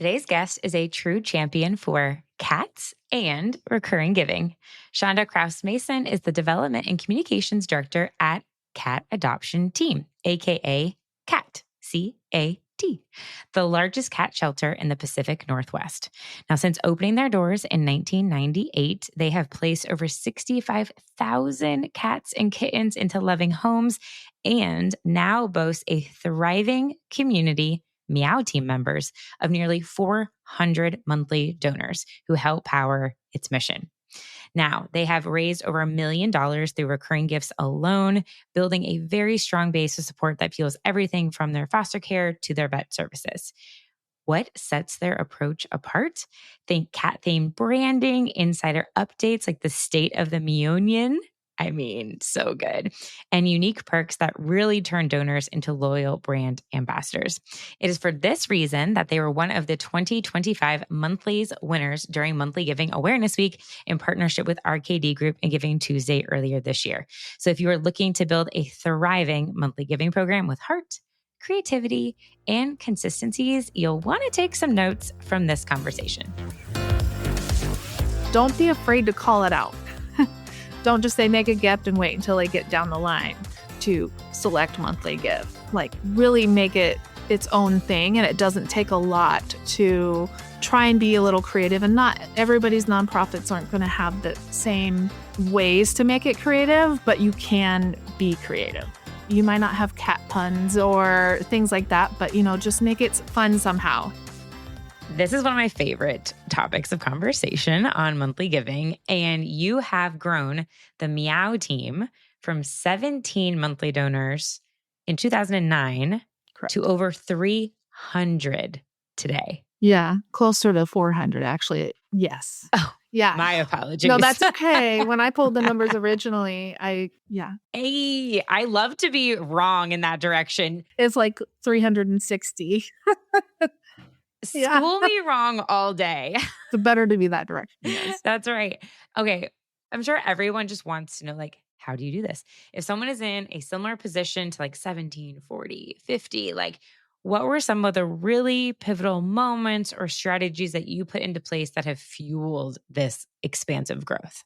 Today's guest is a true champion for cats and recurring giving. Shanda Kraus Mason is the Development and Communications Director at Cat Adoption Team, aka CAT, CAT, the largest cat shelter in the Pacific Northwest. Now, since opening their doors in 1998, they have placed over 65,000 cats and kittens into loving homes and now boast a thriving community, Meow team members, of nearly 400 monthly donors who help power its mission. Now, they have raised over $1 million through recurring gifts alone, building a very strong base of support that fuels everything from their foster care to their vet services. What sets their approach apart? Think cat-themed branding, insider updates like the state of the Meownion. I mean, so good. And unique perks that really turn donors into loyal brand ambassadors. It is for this reason that they were one of the 2025 Monthlies winners during Monthly Giving Awareness Week in partnership with RKD Group and Giving Tuesday earlier this year. So if you are looking to build a thriving monthly giving program with heart, creativity, and consistencies, you'll want to take some notes from this conversation. Don't be afraid to call it out. Don't just say make a gift and wait until they get down the line to select monthly give. Like really make it its own thing, and it doesn't take a lot to try and be a little creative. And not everybody's nonprofits aren't going to have the same ways to make it creative, but you can be creative. You might not have cat puns or things like that, but just make it fun somehow. This is one of my favorite topics of conversation on monthly giving, and you have grown the Meow team from 17 monthly donors in 2009 Correct. to over 300 today. Yeah, closer to 400 actually. Yes. Oh, yeah. My apologies. No, that's okay. When I pulled the numbers originally, Hey, I love to be wrong in that direction. It's like 360. School me wrong all day. It's better to be that direction. Yes. That's right. Okay. I'm sure everyone just wants to know, like, how do you do this? If someone is in a similar position to like 17, 40, 50, like, what were some of the really pivotal moments or strategies that you put into place that have fueled this expansive growth?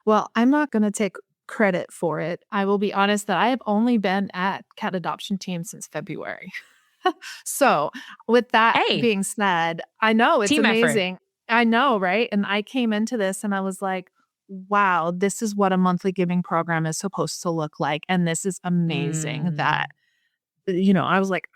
Well, I'm not going to take credit for it. I will be honest that I have only been at Cat Adoption Team since February. So with that being said, I know it's amazing. Effort. I know, right? And I came into this and I was like, wow, this is what a monthly giving program is supposed to look like. And this is amazing that, I was like,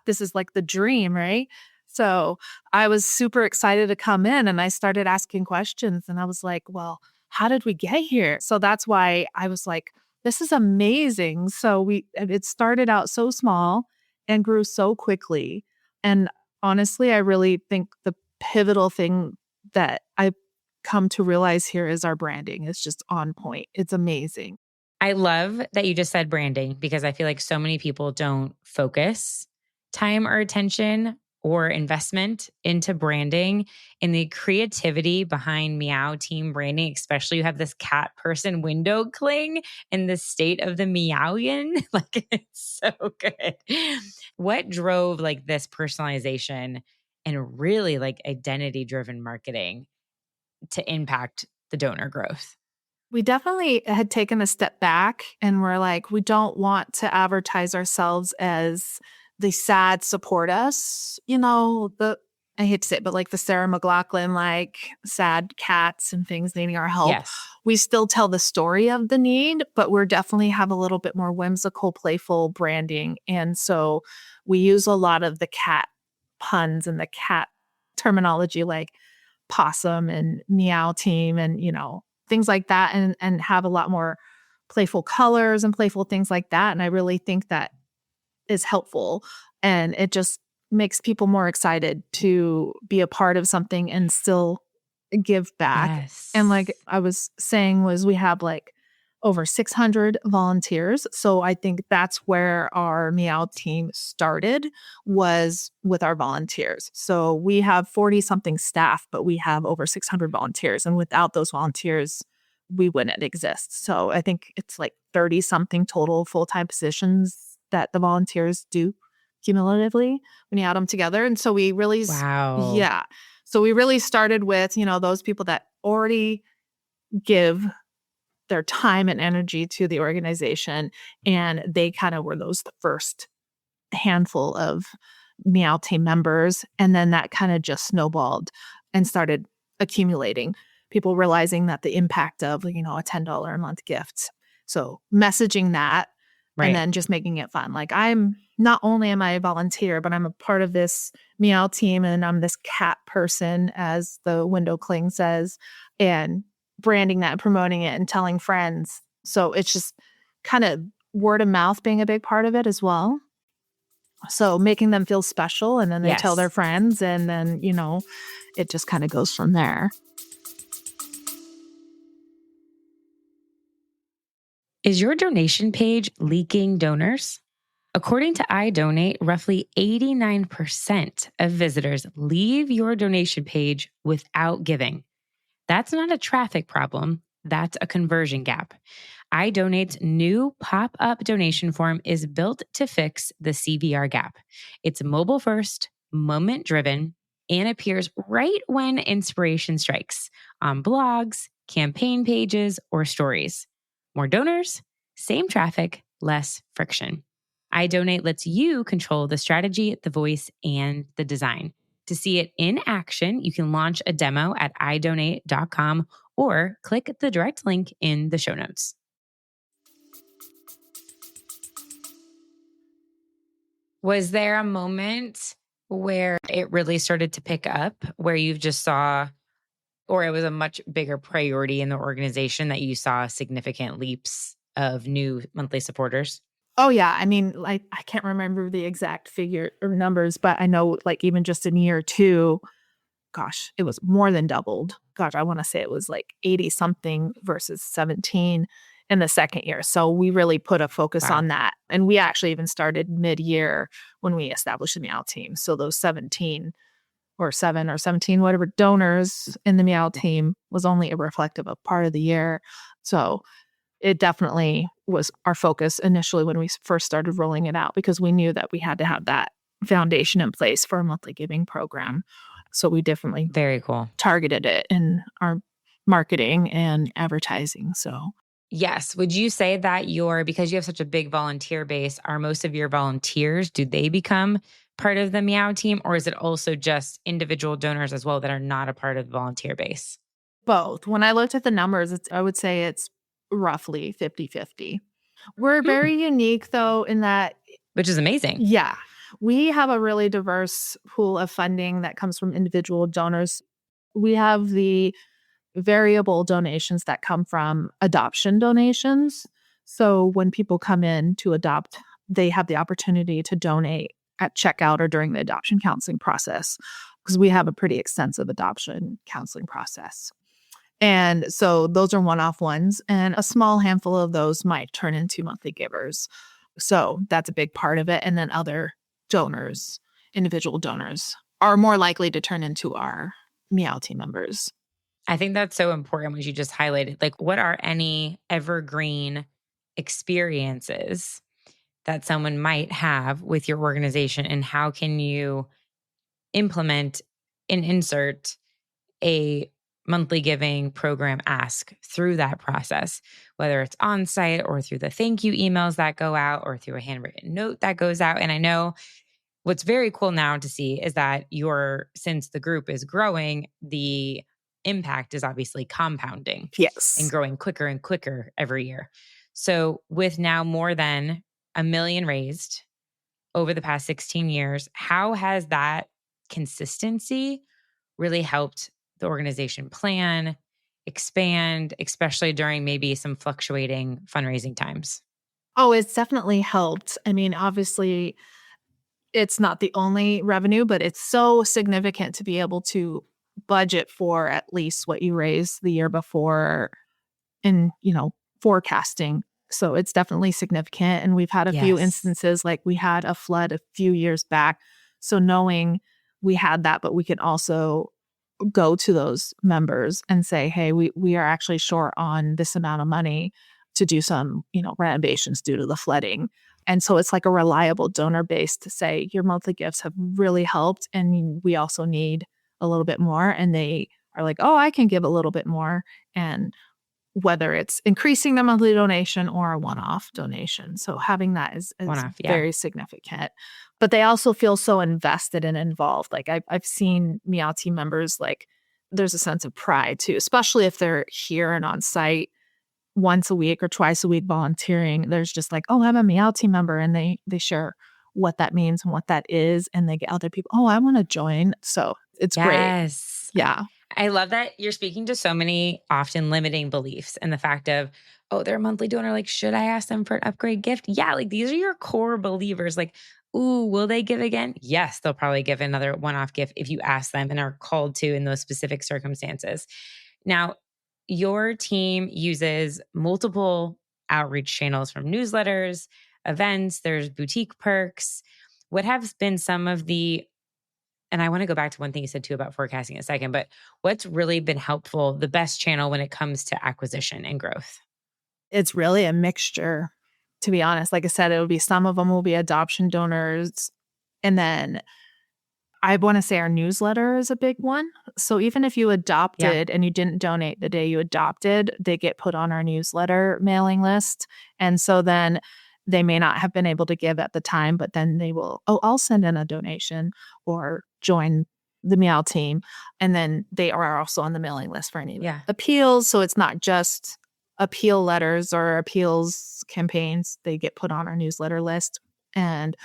this is like the dream, right? So I was super excited to come in and I started asking questions and I was like, well, how did we get here? So that's why I was like, this is amazing. So it started out so small and grew so quickly. And honestly, I really think the pivotal thing that I've come to realize here is our branding is just on point. It's amazing. I love that you just said branding because I feel like so many people don't focus time or attention or investment into branding and the creativity behind Meow team branding, especially you have this cat person window cling in the state of the Meownion. Like it's so good. What drove like this personalization and really like identity driven marketing to impact the donor growth? We definitely had taken a step back and we're like, we don't want to advertise ourselves as the sad support us, I hate to say it, but like the Sarah McLachlan, like sad cats and things needing our help. Yes. We still tell the story of the need, but we're definitely have a little bit more whimsical, playful branding. And so we use a lot of the cat puns and the cat terminology like possum and meow team and, things like that and have a lot more playful colors and playful things like that. And I really think that is helpful and it just makes people more excited to be a part of something and still give back. Yes. And like I was saying we have like over 600 volunteers. So I think that's where our Meow team started was with our volunteers. So we have 40 something staff, but we have over 600 volunteers. And without those volunteers, we wouldn't exist. So I think it's like 30 something total full-time positions that the volunteers do. cumulatively when you add them together. And so we really, Wow. So we really started with, those people that already give their time and energy to the organization. And they kind of were the first handful of Meow team members. And then that kind of just snowballed and started accumulating. People realizing that the impact of, a $10 a month gift. So messaging that and then just making it fun. Like, I'm not only am I a volunteer, but I'm a part of this Meow team and I'm this cat person, as the window cling says, and branding that and promoting it and telling friends. So it's just kind of word of mouth being a big part of it as well. So making them feel special, and then they tell their friends, and then, it just kind of goes from there. Is your donation page leaking donors? According to iDonate, roughly 89% of visitors leave your donation page without giving. That's not a traffic problem. That's a conversion gap. iDonate's new pop-up donation form is built to fix the CVR gap. It's mobile first, moment driven, and appears right when inspiration strikes on blogs, campaign pages, or stories. More donors, same traffic, less friction. iDonate lets you control the strategy, the voice, and the design. To see it in action, you can launch a demo at idonate.com or click the direct link in the show notes. Was there a moment where it really started to pick up, where you just saw, or it was a much bigger priority in the organization that you saw significant leaps of new monthly supporters? Oh, yeah. I mean, like, I can't remember the exact figure or numbers, but I know, like, even just in year 2, gosh, it was more than doubled. Gosh, I want to say it was like 80 something versus 17 in the second year. So we really put a focus on that. And we actually even started mid-year when we established the Meow team. So those 17 or 7 or 17, whatever donors in the Meow team was only a reflective of part of the year. So it definitely was our focus initially when we first started rolling it out, because we knew that we had to have that foundation in place for a monthly giving program. So we definitely very cool targeted it in our marketing and advertising. So yes. Would you say that because you have such a big volunteer base, are most of your volunteers, do they become part of the Meow team, or is it also just individual donors as well that are not a part of the volunteer base? Both. When I looked at the numbers, I would say it's roughly 50-50. We're very unique, though, in that... Which is amazing. Yeah. We have a really diverse pool of funding that comes from individual donors. We have the variable donations that come from adoption donations. So when people come in to adopt, they have the opportunity to donate at checkout or during the adoption counseling process, because we have a pretty extensive adoption counseling process. And so those are one-off ones, and a small handful of those might turn into monthly givers. So that's a big part of it. And then other donors, individual donors, are more likely to turn into our Meow team members. I think that's so important what you just highlighted. Like, what are any evergreen experiences that someone might have with your organization, and how can you implement and insert a monthly giving program ask through that process, whether it's on site or through the thank you emails that go out or through a handwritten note that goes out? And I know what's very cool now to see is that since the group is growing, the impact is obviously compounding. Yes. And growing quicker and quicker every year. So with now more than $1 million raised over the past 16 years, how has that consistency really helped the organization plan, expand, especially during maybe some fluctuating fundraising times? Oh, it's definitely helped. I mean, obviously, it's not the only revenue, but it's so significant to be able to budget for at least what you raised the year before in, forecasting. So it's definitely significant. And we've had a few instances, like we had a flood a few years back. So knowing we had that, but we can also go to those members and say, hey, we are actually short on this amount of money. to do some, renovations due to the flooding. And so it's like a reliable donor base to say your monthly gifts have really helped and we also need a little bit more. And they are like, oh, I can give a little bit more. And whether it's increasing the monthly donation or a one-off donation. So having that is very significant. But they also feel so invested and involved. Like I've seen Meow team members, like there's a sense of pride too, especially if they're here and on site once a week or twice a week volunteering. There's just like, oh, I'm a Meow team member, and they share what that means and what that is, and they get other people, oh, I want to join. So it's great. Yeah. I love that you're speaking to so many often limiting beliefs and the fact of, oh, they're a monthly donor. Like, should I ask them for an upgrade gift? Yeah. Like, these are your core believers. Like, ooh, will they give again? Yes, they'll probably give another one-off gift if you ask them and are called to in those specific circumstances. Now, your team uses multiple outreach channels, from newsletters, events, there's boutique perks. What have been some of the, and I want to go back to one thing you said too about forecasting in a second, but what's really been helpful, the best channel when it comes to acquisition and growth? It's really a mixture, to be honest. Like I said, it will be, some of them will be adoption donors. And then I want to say our newsletter is a big one. So even if you adopted and you didn't donate the day you adopted, they get put on our newsletter mailing list. And so then they may not have been able to give at the time, but then they will, oh, I'll send in a donation or join the Meow team. And then they are also on the mailing list for any appeals. So it's not just appeal letters or appeals campaigns. They get put on our newsletter list. And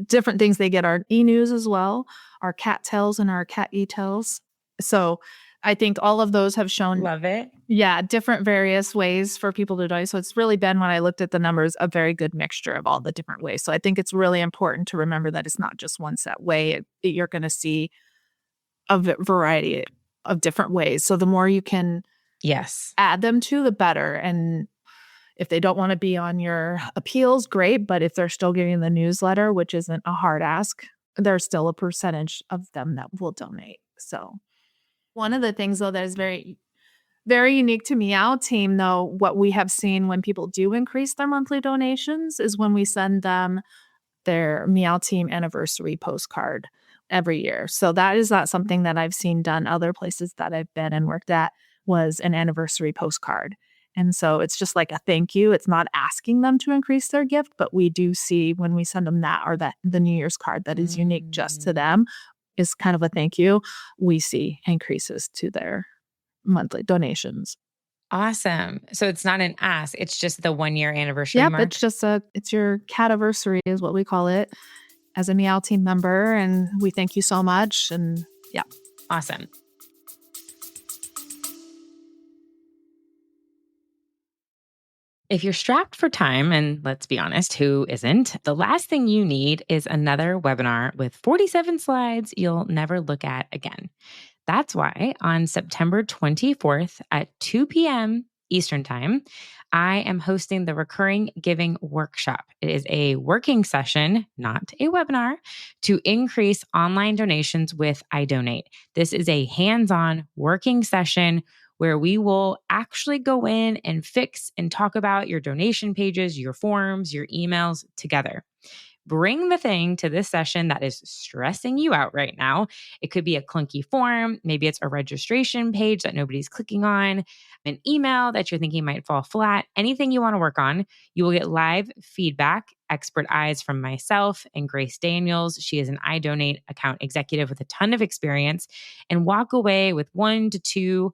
different things. They get our e-news as well, our cat tales and our cat e-tales. So I think all of those have shown, love it. Yeah, different various ways for people to donate. So it's really been, when I looked at the numbers, a very good mixture of all the different ways. So I think it's really important to remember that it's not just one set way. You're going to see a variety of different ways. So the more you can add them to, the better. And if they don't want to be on your appeals, great. But if they're still getting the newsletter, which isn't a hard ask, there's still a percentage of them that will donate. So one of the things, though, that is very, very unique to Meow team, though, what we have seen when people do increase their monthly donations is when we send them their Meow team anniversary postcard every year. So that is not something that I've seen done other places that I've been and worked at, was an anniversary postcard. And so it's just like a thank you. It's not asking them to increase their gift, but we do see when we send them that, or that the New Year's card that is unique just to them, is kind of a thank you. We see increases to their monthly donations. Awesome. So it's not an ask. It's just the 1 year anniversary mark. It's just it's your cativersary is what we call it as a Meow team member. And we thank you so much. And awesome. If you're strapped for time, and let's be honest, who isn't? The last thing you need is another webinar with 47 slides you'll never look at again. That's why on September 24th at 2 p.m. Eastern Time, I am hosting the Recurring Giving Workshop. It is a working session, not a webinar, to increase online donations with iDonate. This is a hands-on working session where we will actually go in and fix and talk about your donation pages, your forms, your emails together. Bring the thing to this session that is stressing you out right now. It could be a clunky form. Maybe it's a registration page that nobody's clicking on, an email that you're thinking might fall flat, anything you want to work on. You will get live feedback, expert eyes from myself and Grace Daniels. She is an iDonate account executive with a ton of experience, and walk away with 1 to 2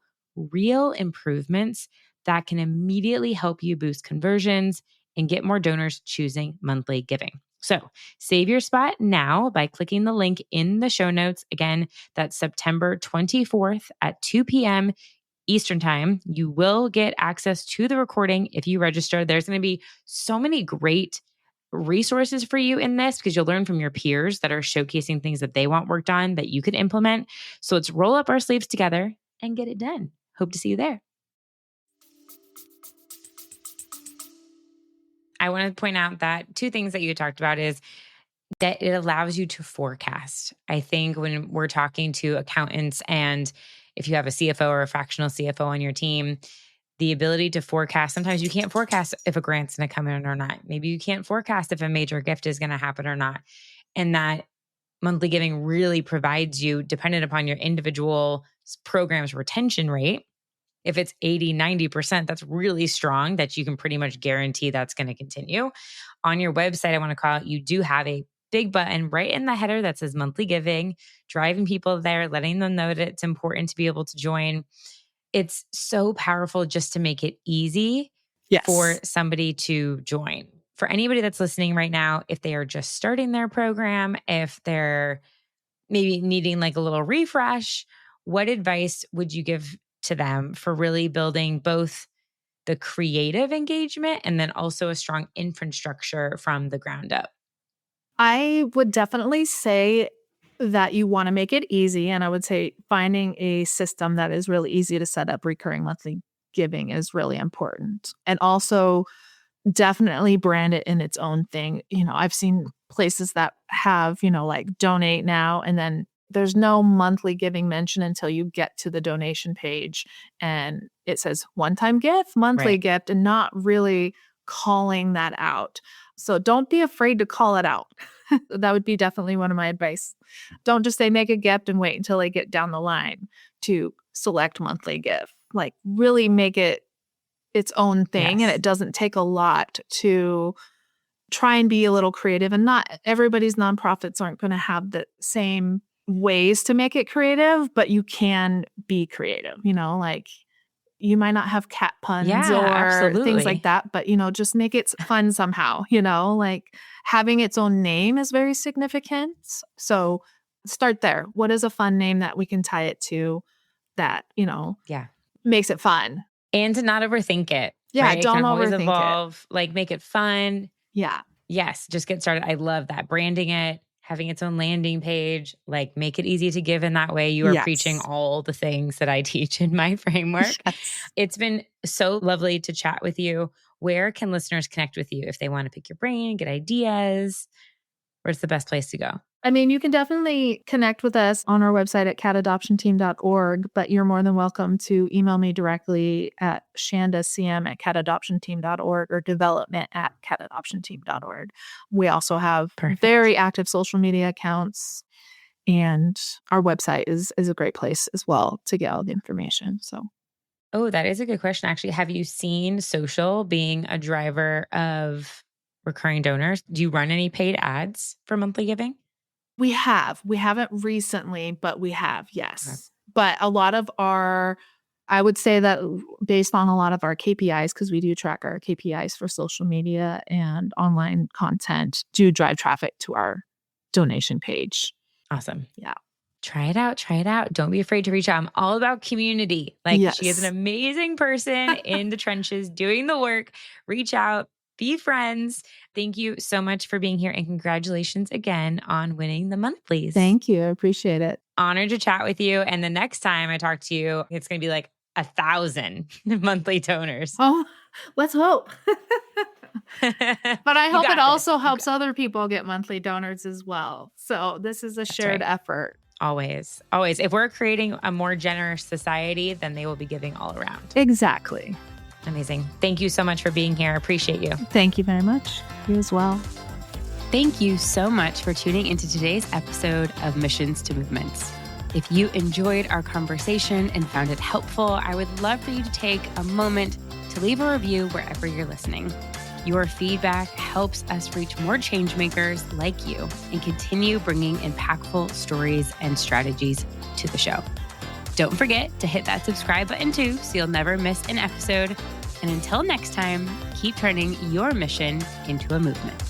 real improvements that can immediately help you boost conversions and get more donors choosing monthly giving. So save your spot now by clicking the link in the show notes. Again, that's September 24th at 2 p.m. Eastern Time. You will get access to the recording if you register. There's going to be so many great resources for you in this, because you'll learn from your peers that are showcasing things that they want worked on that you could implement. So let's roll up our sleeves together and get it done. Hope to see you there. I want to point out that 2 things that you talked about is that it allows you to forecast. I think when we're talking to accountants, and if you have a CFO or a fractional CFO on your team, the ability to forecast. Sometimes you can't forecast if a grant's going to come in or not. Maybe you can't forecast if a major gift is going to happen or not. And that monthly giving really provides you, dependent upon your individual program's retention rate. If it's 80, 90%, that's really strong that you can pretty much guarantee that's going to continue. On your website, I want to call out, you do have a big button right in the header that says monthly giving, driving people there, letting them know that it's important to be able to join. It's so powerful just to make it easy for somebody to join. For anybody that's listening right now, if they are just starting their program, if they're maybe needing like a little refresh, what advice would you give to them for really building both the creative engagement and then also a strong infrastructure from the ground up? I would definitely say that you want to make it easy. And I would say finding a system that is really easy to set up recurring monthly giving is really important. And also definitely brand it in its own thing. I've seen places that have, like donate now, and then there's no monthly giving mention until you get to the donation page. And it says one-time gift, monthly gift, and not really calling that out. So don't be afraid to call it out. That would be definitely one of my advice. Don't just say make a gift and wait until they get down the line to select monthly gift. Like really make it its own thing. And it doesn't take a lot to try and be a little creative. And not everybody's nonprofits aren't going to have the same ways to make it creative, but you can be creative, like you might not have cat puns or things like that, but just make it fun somehow, like having its own name is very significant. So start there. What is a fun name that we can tie it to that, makes it fun? And to not overthink it. Yeah, right? Don't always overthink evolve, like make it fun. Yeah. Yes, just get started. I love that. Branding it, having its own landing page, like make it easy to give in that way. You are preaching all the things that I teach in my framework. It's been so lovely to chat with you. Where can listeners connect with you if they want to pick your brain, get ideas? Where's the best place to go? I mean, you can definitely connect with us on our website at catadoptionteam.org, but you're more than welcome to email me directly at shandacm@catadoptionteam.org or development@catadoptionteam.org. We also have very active social media accounts, and our website is a great place as well to get all the information. Oh, that is a good question. Actually, have you seen social being a driver of recurring donors? Do you run any paid ads for monthly giving? We have. We haven't recently, but we have, yes. Okay. But a lot of I would say that based on a lot of our KPIs, because we do track our KPIs for social media and online content, do drive traffic to our donation page. Awesome. Yeah. Try it out. Try it out. Don't be afraid to reach out. I'm all about community. She is an amazing person in the trenches doing the work. Reach out. Be friends. Thank you so much for being here, and congratulations again on winning the monthlies. Thank you. I appreciate it. Honored to chat with you. And the next time I talk to you, it's going to be like 1,000 monthly donors. Oh, let's hope. But I hope it also helps other people get monthly donors as well. So this is a shared effort. Always. Always. If we're creating a more generous society, then they will be giving all around. Exactly. Amazing. Thank you so much for being here. I appreciate you. Thank you very much. You as well. Thank you so much for tuning into today's episode of Missions to Movements. If you enjoyed our conversation and found it helpful, I would love for you to take a moment to leave a review wherever you're listening. Your feedback helps us reach more change makers like you and continue bringing impactful stories and strategies to the show. Don't forget to hit that subscribe button too, so you'll never miss an episode. And until next time, keep turning your mission into a movement.